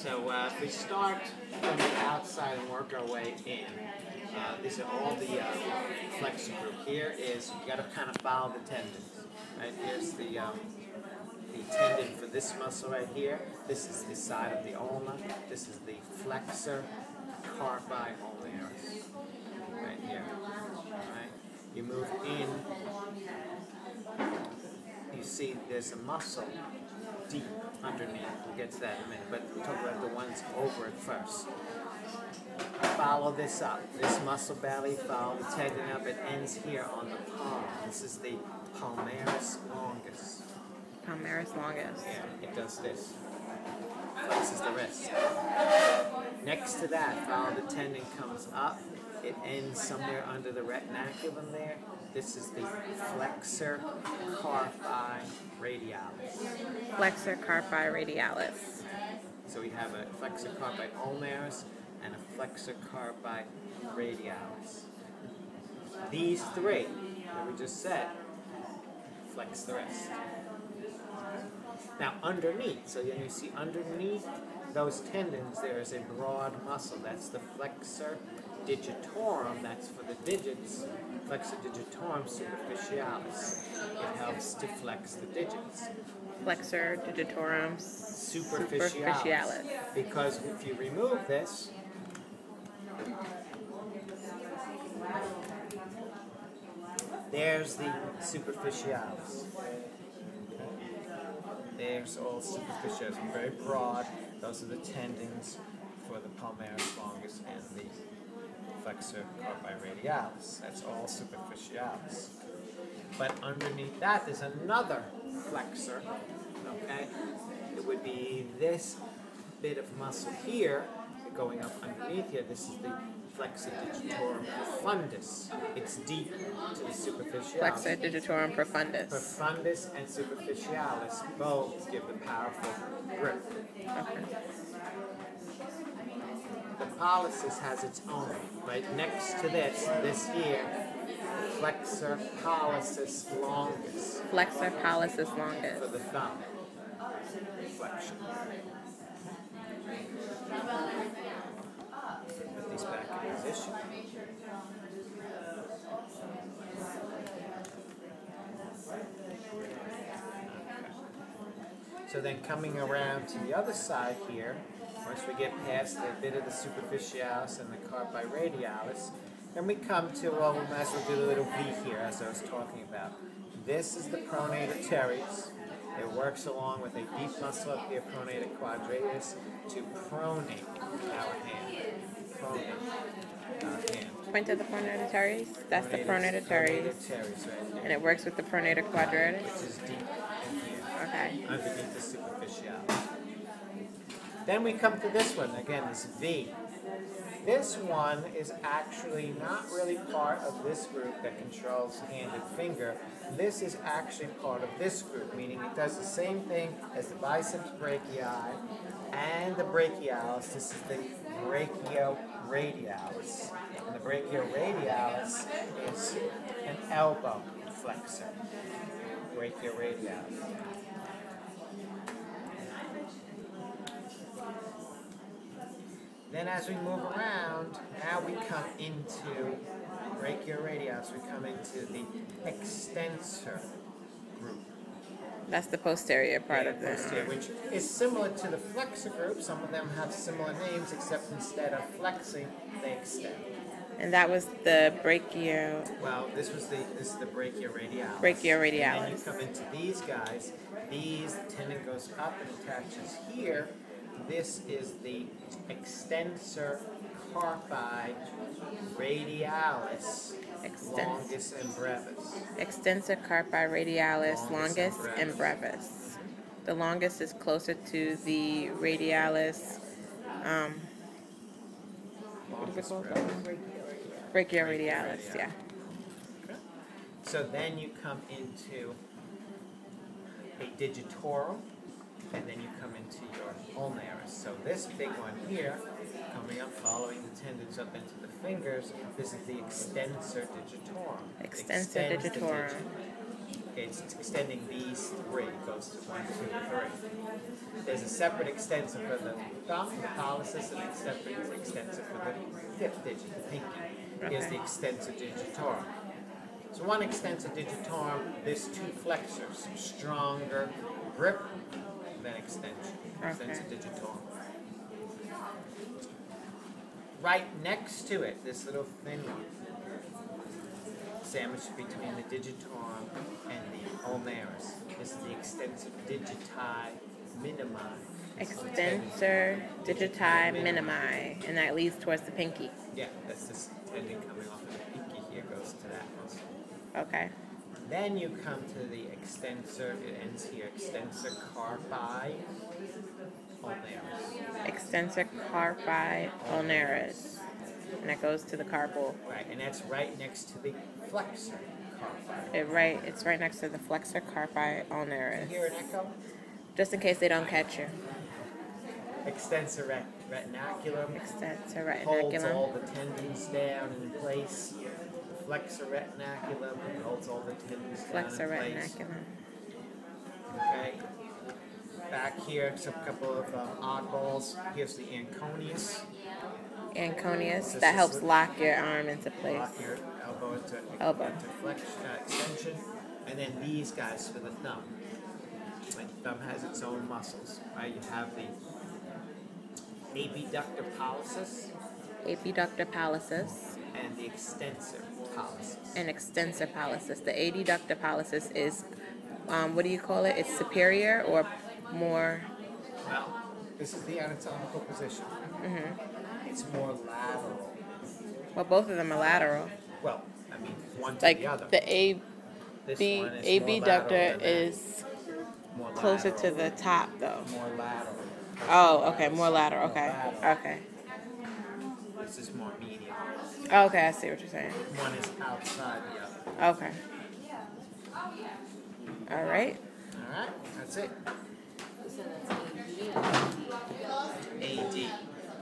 So if we start from the outside and work our way in, these are all the flexor group. Here is, you got to kind of follow the tendons. Right? Here's the tendon for this muscle right here. This is the side of the ulna. This is the flexor carpi ulnaris. Right here. Right? You move in, you see there's a muscle deep underneath. We'll get to that in a minute, but we'll talk about the ones over it first. Follow this up. This muscle belly, follow the tendon up. It ends here on the palm. This is the palmaris longus. Palmaris longus. Yeah, it does this. Flexes the wrist. Next to that, follow the tendon comes up. It ends somewhere under the retinaculum there. This is the flexor carpi radialis. Flexor carpi radialis. So we have a flexor carpi ulnaris and a flexor carpi radialis. These three that we just said flex the wrist. Now underneath, so then you see underneath those tendons there is a broad muscle. That's the flexor digitorum. That's for the digits. Flexor digitorum superficialis. It helps to flex the digits. Flexor digitorum Superficialis. Because if you remove this, there's the superficialis. There's all superficialis, very broad. Those are the tendons for the palmaris longus and the flexor carpi radialis. That's all superficialis. But underneath that, there's another flexor. Okay, it would be this bit of muscle here going up underneath here. This is the flexor digitorum profundus. It's deep to the superficialis. Flexor digitorum profundus. Profundus and superficialis both give the powerful grip. Okay. The pollicis has its own. Right next to this here, flexor pollicis longus. Flexor pollicis longus. For the thumb. Flexion. Put these back in position. So then coming around to the other side here, once we get past a bit of the superficialis and the carpi radialis, then we come to, well, we might as well do the little V here as I was talking about. This is the pronator teres. It works along with a deep muscle up here, pronator quadratus, to pronate our hand. Pronate our hand. Point to the pronator teres. That's the pronator teres. Pronator teres right here. And it works with the pronator quadratus. Which is deep in here. Okay. Underneath the superficialis. Then we come to this one, again, this V. This one is actually not really part of this group that controls hand and finger. This is actually part of this group, meaning it does the same thing as the biceps brachii and the brachialis. This is the brachioradialis. And the brachioradialis is an elbow flexor. Brachioradialis. Then as we move around, now we come into brachioradialis, we come into the extensor group. That's the posterior part of this. Posterior, which is similar to the flexor group. Some of them have similar names, except instead of flexing, they extend. And that was the brachio. Well, this is the brachioradialis. Brachioradialis. And then you come into these guys. The tendon goes up and attaches here. This is the extensor carpi radialis, longus and brevis. Extensor carpi radialis, longus and brevis. The longest is closer to the radialis. What is it called? Brachioradialis, yeah. Okay. So then you come into a digitorum, and then you come into your ulnaris. So this big one here, coming up, following the tendons up into the fingers, this is the extensor digitorum. Extensor Extends the digitorum. digit. Okay, it's extending these three. It goes to 1, 2, 3. There's a separate extensor for the thumb, the pollicis, and a separate extensor for the fifth digit, the pinky. Here's the extensor digitorum. So one extensor digitorum, there's two flexors, stronger grip than extension. Extensor digitorum. Right next to it, this little thin one, sandwiched between the digitorum and the ulnaris. This is the extensor digiti minimi. Extensor digiti minimi, and that leads towards the pinky. Yeah, that's this tendon coming off of the pinky here, goes to that muscle. Okay. Then you come to the extensor, it ends here, extensor carpi ulnaris. Extensor carpi ulnaris, and that goes to the carpal. Right, and that's right next to the flexor carpi. It's right next to the flexor carpi ulnaris. You hear an echo? Just in case they don't catch you. Extensor retinaculum. Extensor Holds retinaculum. all the tendons down in place. The flexor retinaculum holds all the tendons Flexor down in place. retinaculum. Okay. Back here, a couple of oddballs. Here's the anconius. Anconius, that helps lock your arm into place. Lock your elbow into extension. And then these guys for the thumb. And the thumb has its own muscles. Right? You have the apiductor pollicis Apiductor pollicis and the extensor pollicis. and extensor pollicis. The adductor pollicis is, what do you call it? It's superior or more? Well, this is the anatomical position. Mm-hmm. It's more lateral. Well, both of them are lateral. Well, I mean, one to Like the other. the This one is more abductor lateral than that. is More closer lateral. to the top, though. More lateral. Oh, okay, more lateral. Okay, okay. This is more medial. Okay, I see what you're saying. One is outside the other. Okay. All right. All right, that's it.